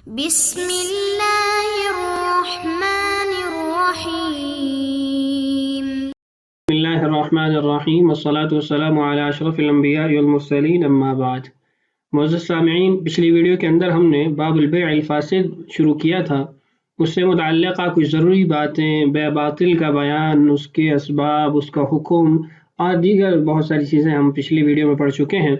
بسم اللہ الرحمن الرحیم بسم اللہ الرحمن الرحیم والصلاة والسلام علی اشرف الانبیاء والمرسلین اما بعد۔ معزز سامعین، پچھلی ویڈیو کے اندر ہم نے باب البیع الفاسد شروع کیا تھا۔ اس سے متعلقہ کچھ ضروری باتیں، بیع باطل کا بیان، اس کے اسباب، اس کا حکم اور دیگر بہت ساری چیزیں ہم پچھلی ویڈیو میں پڑھ چکے ہیں۔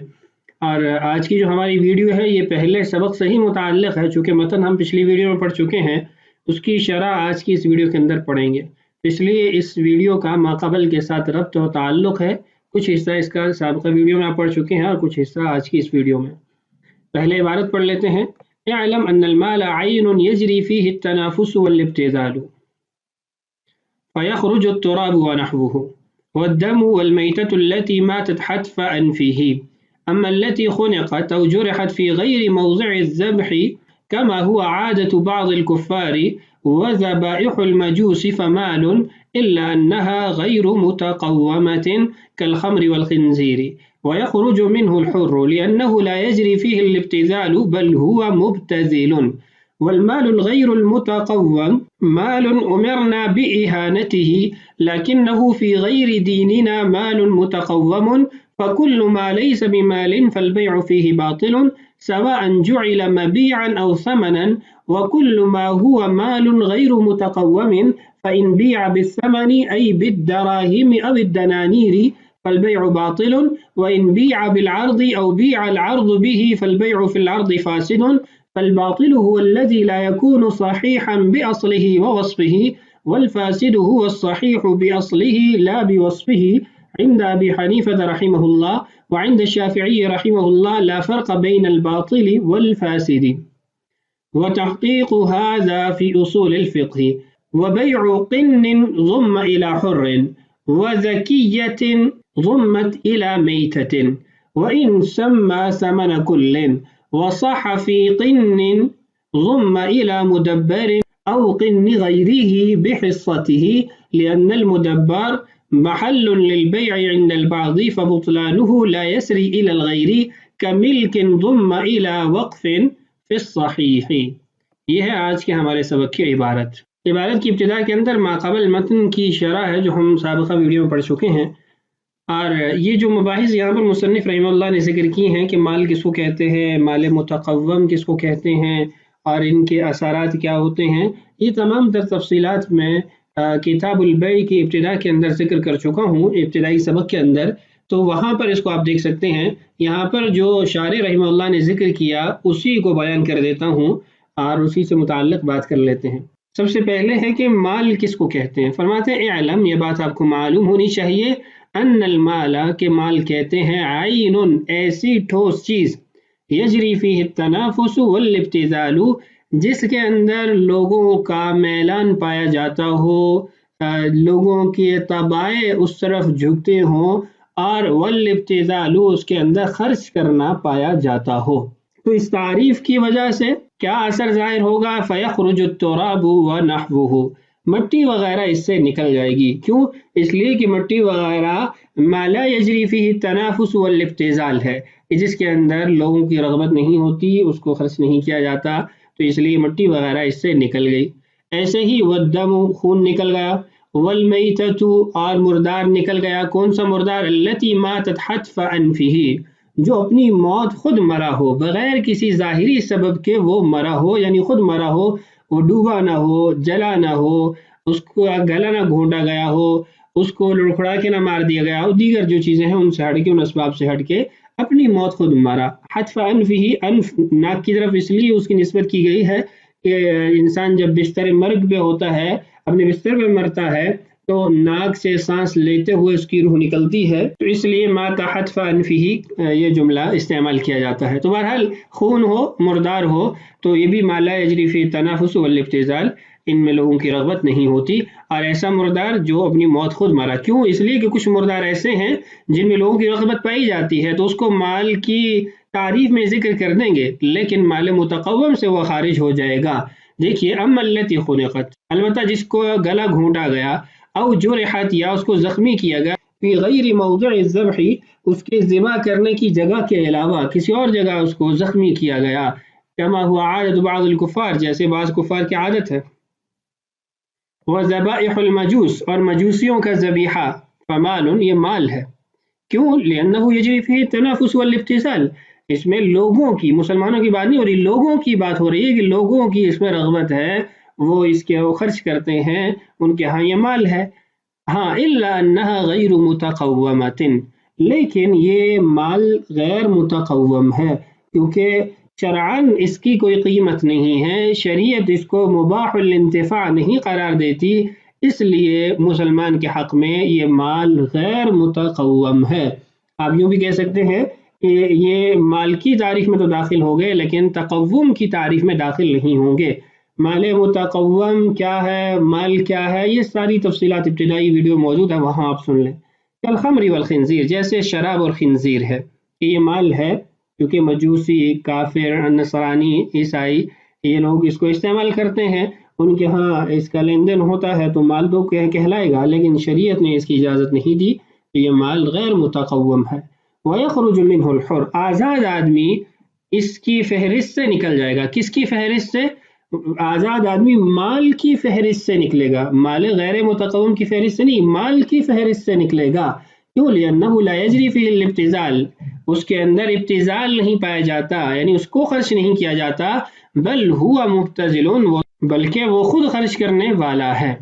اور آج کی جو ہماری ویڈیو ہے یہ پہلے سبق سے ہی متعلق ہے، چونکہ متن ہم پچھلی ویڈیو میں پڑھ چکے ہیں، اس کی شرح آج کی اس ویڈیو کے اندر پڑھیں گے۔ اس لیے اس ویڈیو کا ماقبل کے ساتھ ربط و تعلق ہے، کچھ حصہ اس کا سابقہ ویڈیو میں آپ پڑھ چکے ہیں اور کچھ حصہ آج کی اس ویڈیو میں۔ پہلے عبارت پڑھ لیتے ہیں۔ اعلم ان المال عین یجری فیہ التنافس والابتذال فیخرج التراب ونحوه والدم والمیتة التي ماتت حتف انفه اما التي خنقت او جرحت في غير موضع الذبح كما هو عادة بعض الكفار وذبائح المجوس فمال إلا أنها غير متقومة كالخمر والخنزير ويخرج منه الحر لأنه لا يجري فيه الابتذال بل هو مبتذل والمال الغير المتقوم مال أمرنا بإهانته لكنه في غير ديننا مال متقوم فكل ما ليس بمال فالبيع فيه باطل سواء جعل مبيعا أو ثمنا وكل ما هو مال غير متقوم فإن بيع بالثمن أي بالدراهم أو الدنانير فالبيع باطل وإن بيع بالعرض أو بيع العرض به فالبيع في العرض فاسد فالباطل هو الذي لا يكون صحيحا بأصله ووصفه والفاسد هو الصحيح بأصله لا بوصفه عند أبي حنيفة رحمه الله وعند الشافعي رحمه الله لا فرق بين الباطل والفاسد وتحقيق هذا في أصول الفقه وبيع قن ضم إلى حر وزكية ضمت إلى ميتة وإن سمى ثمن كل وصح في قن ضم إلى مدبر أو قن غيره بحصته لأن المدبر محل للبيع عند البعض فبطلانه لا يسري إلى الغير كملك ضم إلى وقف في الصحيح۔ یہ ہے آج کے ہمارے سبق کی عبارت۔ عبارت کی ابتدا کے اندر ماقبل متن کی شرح ہے جو ہم سابقہ ویڈیو میں پڑھ چکے ہیں، اور یہ جو مباحث یہاں پر مصنف رحمہ اللہ نے ذکر کی ہیں کہ مال کس کو کہتے ہیں، مال متقوم کس کو کہتے ہیں اور ان کے اثرات کیا ہوتے ہیں، یہ تمام تر تفصیلات میں کتاب البیع کی ابتدا کے اندر ذکر کر چکا ہوں، ابتدائی سبق کے اندر، تو وہاں پر اس کو آپ دیکھ سکتے ہیں۔ یہاں پر جو شارح رحمہ اللہ نے ذکر کیا اسی کو بیان کر دیتا ہوں اور اسی سے متعلق بات کر لیتے ہیں۔ سب سے پہلے ہے کہ مال کس کو کہتے ہیں۔ فرماتے ہیں اعلم، یہ بات آپ کو معلوم ہونی چاہیے، ان المال کہ مال کہتے ہیں عین ایسی ٹھوس چیز، یجری فیہ التنافس والابتذال جس کے اندر لوگوں کا میلان پایا جاتا ہو، لوگوں کے طبائع اس طرف جھکتے ہوں، اور والابتذال اس کے اندر خرچ کرنا پایا جاتا ہو۔ تو اس تعریف کی وجہ سے کیا اثر ظاہر ہوگا؟ فیخرج التراب ونحوه، مٹی وغیرہ اس سے نکل جائے گی۔ کیوں؟ اس لیے کہ مٹی وغیرہ ما لا یجری فیہ التنافس والابتذال ہے، جس کے اندر لوگوں کی رغبت نہیں ہوتی، اس کو خرچ نہیں کیا جاتا، تو اس لیے مٹی وغیرہ اس سے نکل گئی۔ ایسے ہی والدم خون نکل گیا، والمیتۃ اور مردار نکل گیا۔ کون سا مردار؟ التی ماتت حتف انفہ، جو اپنی موت خود مرا ہو، بغیر کسی ظاہری سبب کے وہ مرا ہو، یعنی خود مرا ہو، وہ ڈوبا نہ ہو، جلا نہ ہو، اس کو گلا نہ گھونٹا گیا ہو، اس کو لڑکھڑا کے نہ مار دیا گیا ہو، دیگر جو چیزیں ہیں ان سے ہٹ کے، ان اسباب سے ہٹ کے اپنی موت خود مرا۔ حتف انفہ، انف ناک کی طرف اس لیے اس کی نسبت کی گئی ہے کہ انسان جب بستر مرگ پہ ہوتا ہے، اپنے بستر پہ مرتا ہے، تو ناک سے سانس لیتے ہوئے اس کی روح نکلتی ہے، تو اس لیے مات حتف انفہ یہ جملہ استعمال کیا جاتا ہے۔ تو بہرحال خون ہو، مردار ہو، تو یہ بھی ما لا یجری فی التنافس والابتذال، ان میں لوگوں کی رغبت نہیں ہوتی، اور ایسا مردار جو اپنی موت خود مرا۔ کیوں؟ اس لیے کہ کچھ مردار ایسے ہیں جن میں لوگوں کی رغبت پائی جاتی ہے، تو اس کو مال کی تعریف میں ذکر کر دیں گے، لیکن مال متقوم سے وہ خارج ہو جائے گا۔ دیکھیے اما التی خنقت، البتہ جس کو گلا گھونٹا گیا، او جرحت یا اس کو زخمی کیا گیا، فی غیر موضع الذبح اس کے ذبح کرنے کی جگہ کے علاوہ کسی اور جگہ اس کو زخمی کیا گیا، کما ہوا عادت بعض الکفار، جیسے بعض کفار کی عادت ہے، وذبائح المجوس، اور مجوسیوں کا ذبیحہ، فمال، یہ مال ہے، کیوں؟ لأنه يجري فيه التنافس والابتذال، اس میں لوگوں کی، مسلمانوں کی بات نہیں ہو رہی، لوگوں کی بات ہو رہی ہے کہ لوگوں کی اس میں رغبت ہے، وہ اس کے وہ خرچ کرتے ہیں، ان کے ہاں یہ مال ہے۔ ہاں الا انها غیر متقومۃ، لیکن یہ مال غیر متقوم ہے، کیونکہ شرعاً اس کی کوئی قیمت نہیں ہے، شریعت اس کو مباح الانتفاع نہیں قرار دیتی، اس لیے مسلمان کے حق میں یہ مال غیر متقوم ہے۔ آپ یوں بھی کہہ سکتے ہیں کہ یہ مال کی تعریف میں تو داخل ہو گئے، لیکن تقوم کی تعریف میں داخل نہیں ہوں گے۔ مال متقوم کیا ہے، مال کیا ہے، یہ ساری تفصیلات ابتدائی ویڈیو موجود ہے، وہاں آپ سن لیں۔ الخمر والخنزیر، جیسے شراب اور خنزیر ہے، یہ مال ہے، کیونکہ مجوسی، کافر، نصرانی، عیسائی یہ لوگ اس کو استعمال کرتے ہیں، ان کے ہاں اس کا لین دین ہوتا ہے، تو مال تو کہلائے گا، لیکن شریعت نے اس کی اجازت نہیں دی، یہ مال غیر متقوم ہے۔ وَيَخْرُجُ مِنْهُ الْحُرُّ، آزاد آدمی اس کی فہرست سے نکل جائے گا، کس کی فہرست سے؟ آزاد آدمی مال کی فہرست سے نکلے گا، مال غیر متقوم کی فہرست سے نہیں، مال کی فہرست سے نکلے گا، کیوں؟ لأنه لا يجري فيه الابتذال، اس کے اندر ابتذال نہیں پایا جاتا، یعنی اس کو خرچ نہیں کیا جاتا، بل هو مبتذل، بلکہ وہ خود خرچ کرنے والا ہے۔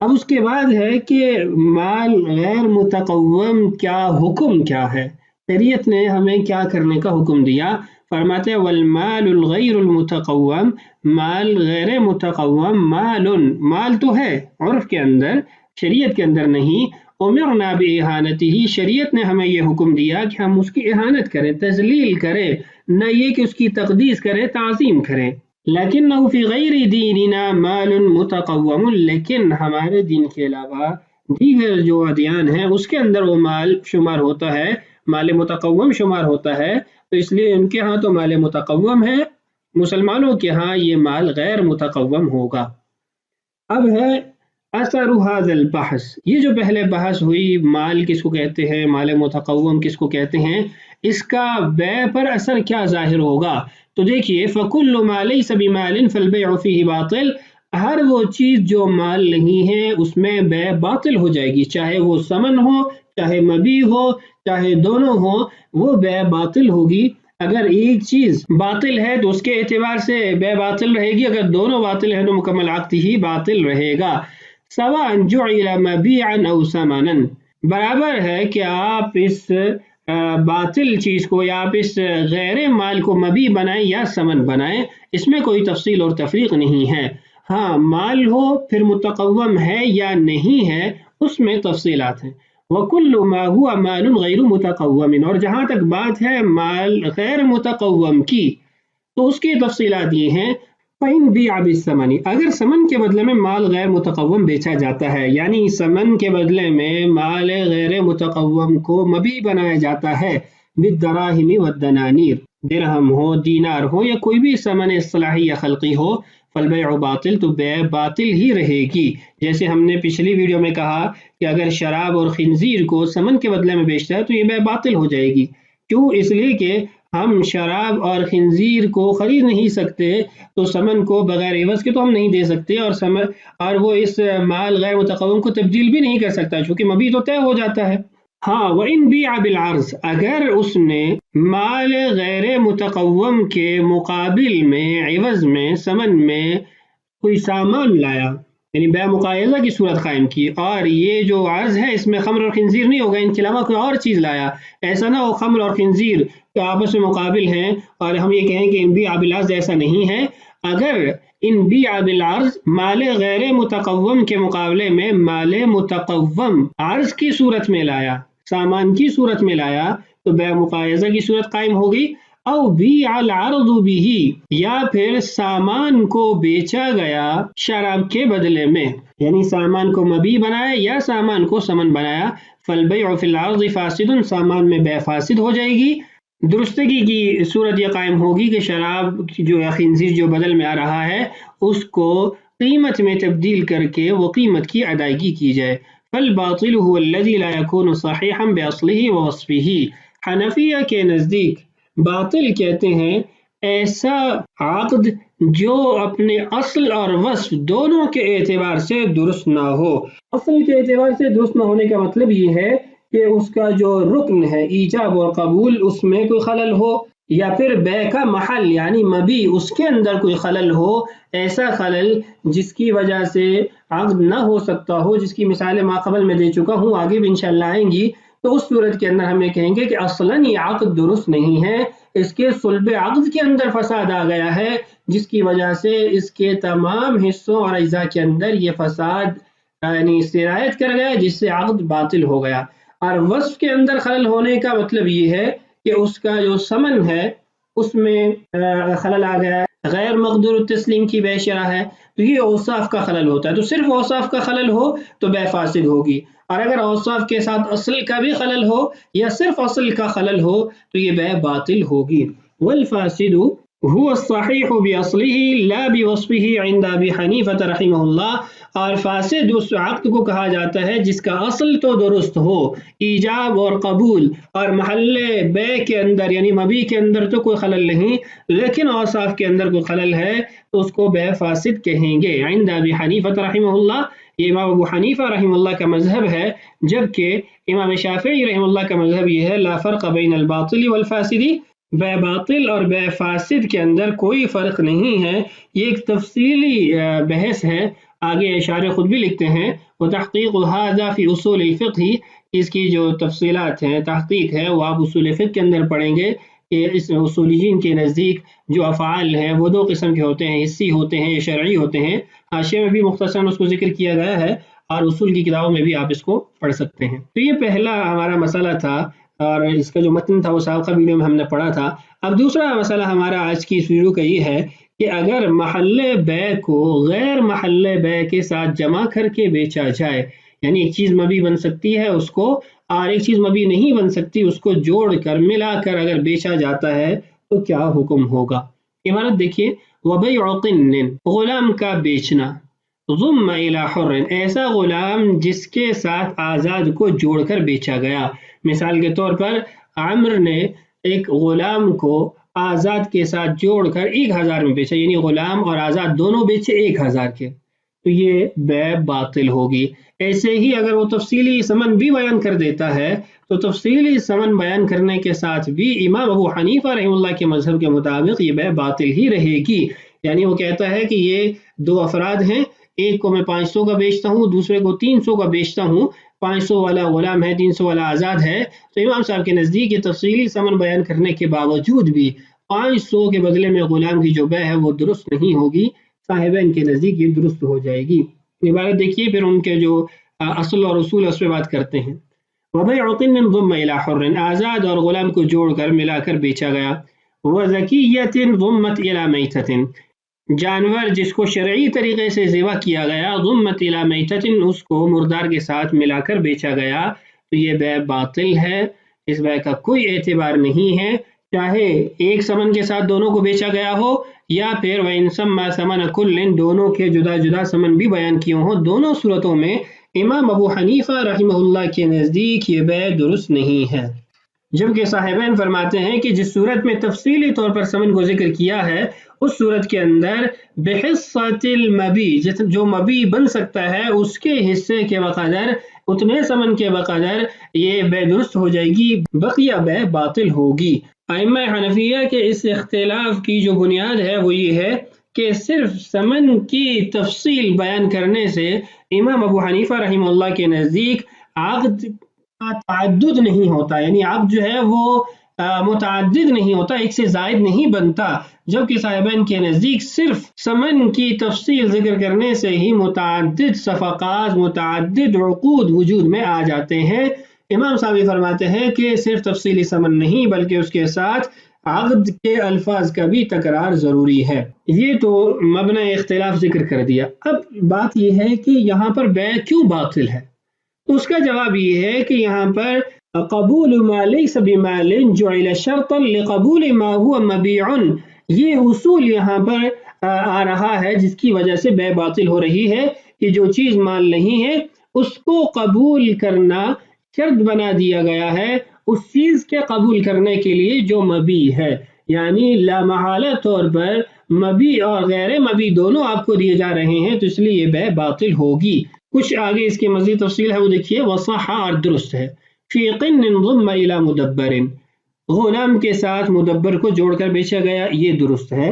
اب اس کے بعد ہے کہ مال غیر متقوم کیا حکم کیا ہے، شریعت نے ہمیں کیا کرنے کا حکم دیا؟ فرماتے ہیں والمال الغیر المتقوم، مال غیر متقوم مال، مال تو ہے عرف کے اندر، شریعت کے اندر نہیں، امرنا باہانتہ، شریعت نے ہمیں یہ حکم دیا کہ ہم اس کی اہانت کریں، تذلیل کریں، نہ یہ کہ اس کی تقدیس کریں، تعظیم کریں۔ لیکنہ فی غیر دیننا مال متقوم، لیکن ہمارے دین کے علاوہ دیگر جو ادیان ہیں اس کے اندر وہ مال شمار ہوتا ہے، مال متقوم شمار ہوتا ہے، تو اس لیے ان کے ہاں تو مال متقوم ہے، مسلمانوں کے ہاں یہ مال غیر متقوم ہوگا۔ اب ہے اثر هذا البحث، یہ جو پہلے بحث ہوئی مال کس کو کہتے ہیں، مال متقوم کس کو کہتے ہیں، اس کا بیع پر اثر کیا ظاہر ہوگا؟ تو دیکھیے فَكُلُّ مَا لَيْسَ بِمَالٍ فَالْبَيْعُ فِيهِ باطل، ہر وہ چیز جو مال نہیں ہے اس میں بیع باطل ہو جائے گی، چاہے وہ ثمن ہو، چاہے مبیع ہو، چاہے دونوں ہو، وہ بیع باطل ہوگی۔ اگر ایک چیز باطل ہے تو اس کے اعتبار سے بیع باطل رہے گی، اگر دونوں باطل ہیں تو مکمل عقد ہی باطل رہے گا۔ سواء جعل مبيعا او ثمنا، برابر ہے کہ آپ اس باطل چیز کو یا آپ اس غیر مال کو مبیع بنائیں یا ثمن بنائیں، اس میں کوئی تفصیل اور تفریق نہیں ہے۔ ہاں مال ہو پھر متقوم ہے یا نہیں ہے اس میں تفصیلات ہیں۔ وَكُلُّ مَا هُوَ مَالٌ غَيْرُ مُتَقَوَّمٍ، اور جہاں تک بات ہے مال غیر متقوم کی تو اس کی تفصیلات یہ ہیں، فَإِن بِيعَ بِالثَّمَنِ، اگر ثمن کے بدلے میں مال غیر متقوم بیچا جاتا ہے، یعنی ثمن کے بدلے میں مال غیر متقوم کو مبیع بنایا جاتا ہے، بالدراہم والدنانیر، درہم ہو، دینار ہو، یا کوئی بھی ثمن اصطلاحی یا خلقی ہو، فالبیع باطل، تو بیع باطل ہی رہے گی۔ جیسے ہم نے پچھلی ویڈیو میں کہا کہ اگر شراب اور خنزیر کو ثمن کے بدلے میں بیچتا ہے تو یہ بیع باطل ہو جائے گی، کیوں؟ اس لیے کہ ہم شراب اور خنزیر کو خرید نہیں سکتے، تو ثمن کو بغیر عوض کے تو ہم نہیں دے سکتے، اور وہ اس مال غیر متقوم کو تبدیل بھی نہیں کر سکتا، چونکہ مبیع تو طے ہو جاتا ہے۔ ہاں وَإِن بِيعَ بِالْعَرْض، اگر اس نے مال غیر متقوم کے مقابل میں، عوض میں، ثمن میں کوئی سامان لایا، یعنی بیع مقایضہ کی صورت قائم کی، اور یہ جو عرض ہے اس میں خمر اور خنزیر نہیں ہوگا، ان کے علاوہ کوئی اور چیز لایا، ایسا نہ ہو خمر اور خنزیر تو آپس میں مقابل ہیں اور ہم یہ کہیں کہ ان بیع بالعرض، ایسا نہیں ہے۔ اگر ان بیع بالعرض مال غیر متقوم کے مقابلے میں مال متقوم عرض کی صورت میں لایا، سامان کی صورت میں لایا، تو بیع مقایضہ کی صورت قائم ہوگی۔ او بیع العرض به، یا پھر سامان کو بیچا گیا شراب کے بدلے میں، یعنی سامان کو مبیع بنایا یا سامان کو ثمن بنایا، فالبیع فی العرض فاسد، سامان میں بیع فاسد ہو جائے گی۔ درستگی کی صورت یہ قائم ہوگی کہ شراب جو یا خنزیر جو بدل میں آ رہا ہے اس کو قیمت میں تبدیل کر کے وہ قیمت کی ادائیگی کی جائے۔ فالباطل هو الذي لا يكون صحيحا باصله ووصفه، حنفیہ کے نزدیک باطل کہتے ہیں ایسا عقد جو اپنے اصل اور وصف دونوں کے اعتبار سے درست نہ ہو۔ اصل کے اعتبار سے درست نہ ہونے کا مطلب یہ ہے کہ اس کا جو رکن ہے ایجاب اور قبول اس میں کوئی خلل ہو، یا پھر بے کا محل یعنی مبی اس کے اندر کوئی خلل ہو، ایسا خلل جس کی وجہ سے عقد نہ ہو سکتا ہو، جس کی مثالیں ماقبل میں دے چکا ہوں، آگے بھی انشاءاللہ آئیں گی۔ تو اس صورت کے اندر ہم یہ کہیں گے کہ اصلاً یہ عقد درست نہیں ہے، اس کے صلب عقد کے اندر فساد آ گیا ہے، جس کی وجہ سے اس کے تمام حصوں اور اجزاء کے اندر یہ فساد یعنی سرایت کر گیا، جس سے عقد باطل ہو گیا۔ اور وصف کے اندر خلل ہونے کا مطلب یہ ہے کہ اس کا جو ثمن ہے اس میں خلل آ گیا ہے، غیر مقدور التسلیم کی بے شرح ہے، تو یہ اوصاف کا خلل ہوتا ہے۔ تو صرف اوصاف کا خلل ہو تو بے فاسد ہوگی، اور اگر اوصاف کے ساتھ اصل کا بھی خلل ہو یا صرف اصل کا خلل ہو تو یہ بے باطل ہوگی۔ والفاسد هو الصحیح باصلہ لا بوصفہ عند ابی حنیفہ رحمہ اللہ، اور فاسد اس عقد کو کہا جاتا ہے جس کا اصل تو درست ہو، ایجاب اور قبول اور محل بے کے اندر یعنی مبی کے اندر تو کوئی خلل نہیں، لیکن اوصاف کے اندر کوئی خلل ہے تو اس کو بے فاسد کہیں گے۔ عند ابی حنیفہ رحمہ اللہ، یہ امام ابو حنیفہ رحمہ اللہ کا مذہب ہے، جبکہ امام شافعی رحمہ اللہ کا مذہب یہ ہے لا فرق بین الباطل والفاسد، بے باطل اور بے فاسد کے اندر کوئی فرق نہیں ہے۔ یہ ایک تفصیلی بحث ہے، آگے اشارے خود بھی لکھتے ہیں، وتحقیق هذا فی اصول الفقہ، اس کی جو تفصیلات ہیں تحقیق ہے وہ آپ اصول فقہ کے اندر پڑھیں گے کہ اس اصولیین کے نزدیک جو افعال ہیں وہ دو قسم کے ہوتے ہیں، حسی ہوتے ہیں یا شرعی ہوتے ہیں۔ حاشیے میں بھی مختصراً اس کو ذکر کیا گیا ہے اور اصول کی کتابوں میں بھی آپ اس کو پڑھ سکتے ہیں۔ تو یہ پہلا ہمارا مسئلہ تھا اور اس کا جو متن تھا وہ سابقہ ویڈیو میں ہم نے پڑھا تھا۔ اب دوسرا مسئلہ ہمارا آج کی اس ویڈیو کا یہ ہے کہ اگر محل بے کو غیر محل بے کے ساتھ جمع کر کے بیچا جائے، یعنی ایک چیز مبی بن سکتی ہے اس کو اور ایک چیز مبی نہیں بن سکتی، اس کو جوڑ کر ملا کر اگر بیچا جاتا ہے تو کیا حکم ہوگا؟ عبارت دیکھیے، وَبَيْعُ قِنٍ، غلام کا بیچنا، ضم إلى حر، ایسا غلام جس کے ساتھ آزاد کو جوڑ کر بیچا گیا۔ مثال کے طور پر عمر نے ایک غلام کو آزاد کے ساتھ جوڑ کر 1000 میں بیچا، یعنی غلام اور آزاد دونوں بیچے 1000 کے، تو یہ بے باطل ہوگی۔ ایسے ہی اگر وہ تفصیلی ثمن بھی بیان کر دیتا ہے تو تفصیلی ثمن بیان کرنے کے ساتھ بھی امام ابو حنیفہ رحمہ اللہ کے مذہب کے مطابق یہ بے باطل ہی رہے گی۔ یعنی وہ کہتا ہے کہ یہ دو افراد ہیں، ایک کو میں 500 کا بیچتا ہوں، دوسرے کو 300 کا بیچتا ہوں، 500 والا غلام ہے، 300 والا آزاد ہے، تو امام صاحب کے نزدیک یہ تفصیلی ثمن بیان کرنے کے باوجود بھی 500 کے بدلے میں غلام کی جو بے ہے وہ درست نہیں ہوگی، صاحبین کے نزدیک یہ درست ہو جائے گی۔ عبارت دیکھیے، پھر ان کے جو اصل اور اصول اس پہ بات کرتے ہیں۔ وَبَيْعُ قِنٍ ضُمَّ إِلَى حُرٍ، آزاد اور غلام کو جوڑ کر ملا کر بیچا گیا۔ وَزَكِيَّةٍ ضُمَّتْ إِلَى مَيْتَةٍ، جانور جس کو شرعی طریقے سے ذبح کیا گیا، ضُمَّتْ إِلَى مَيْتَةٍ، اس کو مردار کے ساتھ ملا کر بیچا گیا، تو یہ بے باطل ہے، اس بے کا کوئی اعتبار نہیں ہے، چاہے ایک ثمن کے ساتھ دونوں کو بیچا گیا ہو یا پھر وَإِن سَمَّى ثَمَنَ كُلٍّ، دونوں کے جدا جدا ثمن بھی بیان کیے ہوں، دونوں صورتوں میں امام ابو حنیفہ رحمہ اللہ کے نزدیک یہ بے درست نہیں ہے۔ جبکہ صاحبین فرماتے ہیں کہ جس صورت میں تفصیلی طور پر ثمن کو ذکر کیا ہے اس صورت کے اندر بحصۃ المبی، جو مبی بن سکتا ہے اس کے حصے کے بقدر، اتنے ثمن کے بقدر یہ بے درست ہو جائے گی، بقیہ بے باطل ہوگی۔ ائمہ حنفیہ کے اس اختلاف کی جو بنیاد ہے وہ یہ ہے کہ صرف ثمن کی تفصیل بیان کرنے سے امام ابو حنیفہ رحمہ اللہ کے نزدیک عقد کا تعدد نہیں ہوتا، یعنی عقد جو ہے وہ متعدد نہیں ہوتا، ایک سے زائد نہیں بنتا، جبکہ صاحبین کے نزدیک صرف ثمن کی تفصیل ذکر کرنے سے ہی متعدد صفقات، متعدد عقود وجود میں آ جاتے ہیں۔ امام صاحب فرماتے ہیں کہ صرف تفصیلی ثمن نہیں بلکہ اس کے ساتھ عقد کے الفاظ کا بھی تکرار ضروری ہے۔ یہ تو مبنی اختلاف ذکر کر دیا۔ اب بات یہ ہے کہ یہاں پر بے کیوں باطل ہے؟ تو اس کا جواب یہ ہے کہ یہاں پر قبول ما لیس بمال جعل شرطا لقبول ما هو مبیع، یہ اصول یہاں پر آ رہا ہے جس کی وجہ سے بے باطل ہو رہی ہے کہ جو چیز مال نہیں ہے اس کو قبول کرنا شرط بنا دیا گیا ہے اس چیز کے قبول کرنے کے لیے جو مبیع ہے، یعنی لامحالہ طور پر مبی اور غیر مبی دونوں آپ کو دیے جا رہے ہیں، تو اس لیے یہ بے باطل ہوگی۔ کچھ آگے اس کی مزید تفصیل ہے وہ دیکھیے، وصح اور درست ہے، فی قن ضم الی مدبر، غلام کے ساتھ مدبر کو جوڑ کر بیچا گیا، یہ درست ہے۔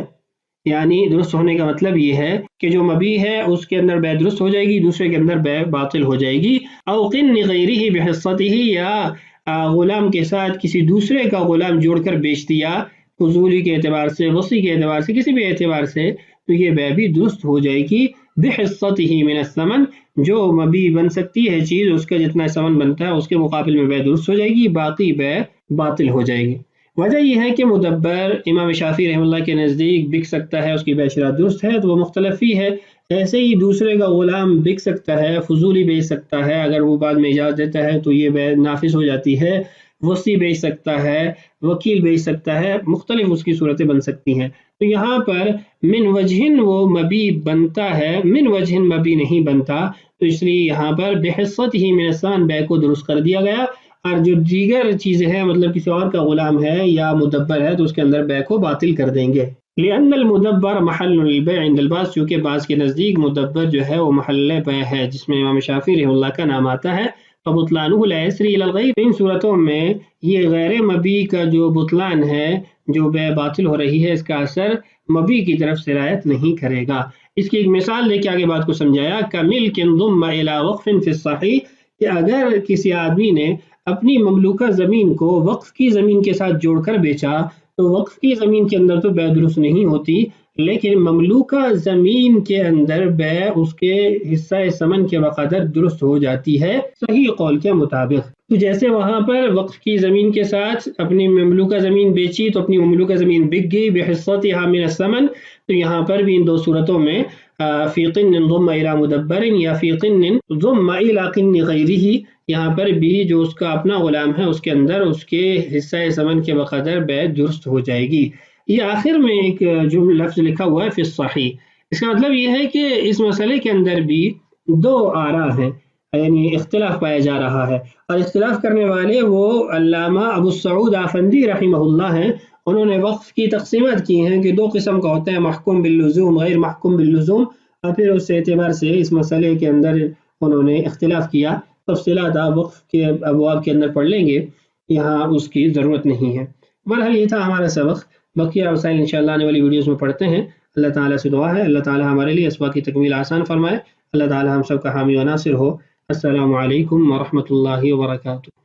یعنی درست ہونے کا مطلب یہ ہے کہ جو مبی ہے اس کے اندر بے درست ہو جائے گی، دوسرے کے اندر بے باطل ہو جائے گی۔ او قن غیرہ بحصتہ، یا غلام کے ساتھ کسی دوسرے کا غلام جوڑ کر بیچ دیا، فضولی کے اعتبار سے، وصی کے اعتبار سے، کسی بھی اعتبار سے، تو یہ بے بھی درست ہو جائے گی۔ بحصتہ من الثمن، جو مبی بن سکتی ہے چیز اس کا جتنا ثمن بنتا ہے اس کے مقابل میں بے درست ہو جائے گی، باقی بے باطل ہو جائے گی۔ وجہ یہ ہے کہ مدبر امام شافعی رحمہ اللہ کے نزدیک بک سکتا ہے، اس کی بے شرح درست ہے، تو وہ مختلف ہی ہے۔ ایسے ہی دوسرے کا غلام بک سکتا ہے، فضولی بیچ سکتا ہے، اگر وہ بعد میں اجازت دیتا ہے تو یہ بے نافذ ہو جاتی ہے۔ وصی بیچ سکتا ہے، وکیل بیچ سکتا ہے، مختلف اس کی صورتیں بن سکتی ہیں۔ تو یہاں پر من وجہن وہ مبی بنتا ہے، من وجہن مبی نہیں بنتا، تو اس لیے یہاں پر بحصتہ من الثمن بے کو درست کر دیا گیا، اور جو دیگر چیزیں ہیں مطلب کسی اور کا غلام ہے یا مدبر ہے تو اس کے اندر بے کو باطل کر دیں گے۔ لأن المدبر محل للبيع عند البعض، چونکہ بعض کے نزدیک مدبر جو ہے وہ محل بیع ہے، جس میں امام شافعی رحمہ اللہ کا نام آتا ہے۔ فبطلانہ لا يسري الى الغیر، ان صورتوں میں یہ غیر مبی کا جو بطلان ہے، جو بے باطل ہو رہی ہے، اس کا اثر مبی کی طرف سرایت نہیں کرے گا۔ اس کی ایک مثال دے کے آگے بات کو سمجھایا، کملک ضم الى وقف فی الصحیح، کہ اگر کسی آدمی نے اپنی مملوکہ زمین کو وقف کی زمین کے ساتھ جوڑ کر بیچا، تو وقف کی زمین کے اندر تو بے درست نہیں ہوتی، لیکن مملوکہ زمین کے اندر بے اس کے حصہ ثمن کے بقدر درست ہو جاتی ہے، صحیح قول کے مطابق۔ تو جیسے وہاں پر وقف کی زمین کے ساتھ اپنی مملوکہ زمین بیچی تو اپنی مملوکہ زمین بک گئی بحصتها من الثمن، تو یہاں پر بھی ان دو صورتوں میں فی قن ضم الی مدبر یا فی قن ضم الی قن غیرہ، یہاں پر بھی جو اس کا اپنا غلام ہے اس کے اندر اس کے حصہ ثمن کے بقدر بے درست ہو جائے گی۔ یہ آخر میں ایک جو لفظ لکھا ہوا ہے فی الصحیح، اس کا مطلب یہ ہے کہ اس مسئلے کے اندر بھی دو آراء ہیں، یعنی اختلاف پایا جا رہا ہے، اور اختلاف کرنے والے وہ علامہ ابو سعود آفندی رحمہ اللہ ہیں۔ انہوں نے وقف کی تقسیمات کی ہیں کہ دو قسم کا ہوتا ہے، محکوم باللزوم، غیر محکوم باللزوم، اور پھر اس اعتبار سے اس مسئلے کے اندر انہوں نے اختلاف کیا۔ تفصیلات آپ وقف کے ابواب کے اندر پڑھ لیں گے، یہاں اس کی ضرورت نہیں ہے۔ بہرحال یہ تھا ہمارا سبق، بقیہ مسائل انشاءاللہ آنے والی ویڈیوز میں پڑھتے ہیں۔ اللہ تعالیٰ سے دعا ہے اللہ تعالیٰ ہمارے لیے اسباق کی تکمیل آسان فرمائے، اللہ تعالیٰ ہم سب کا حامی و ناصر ہو۔ السلام علیکم ورحمۃ اللہ وبرکاتہ۔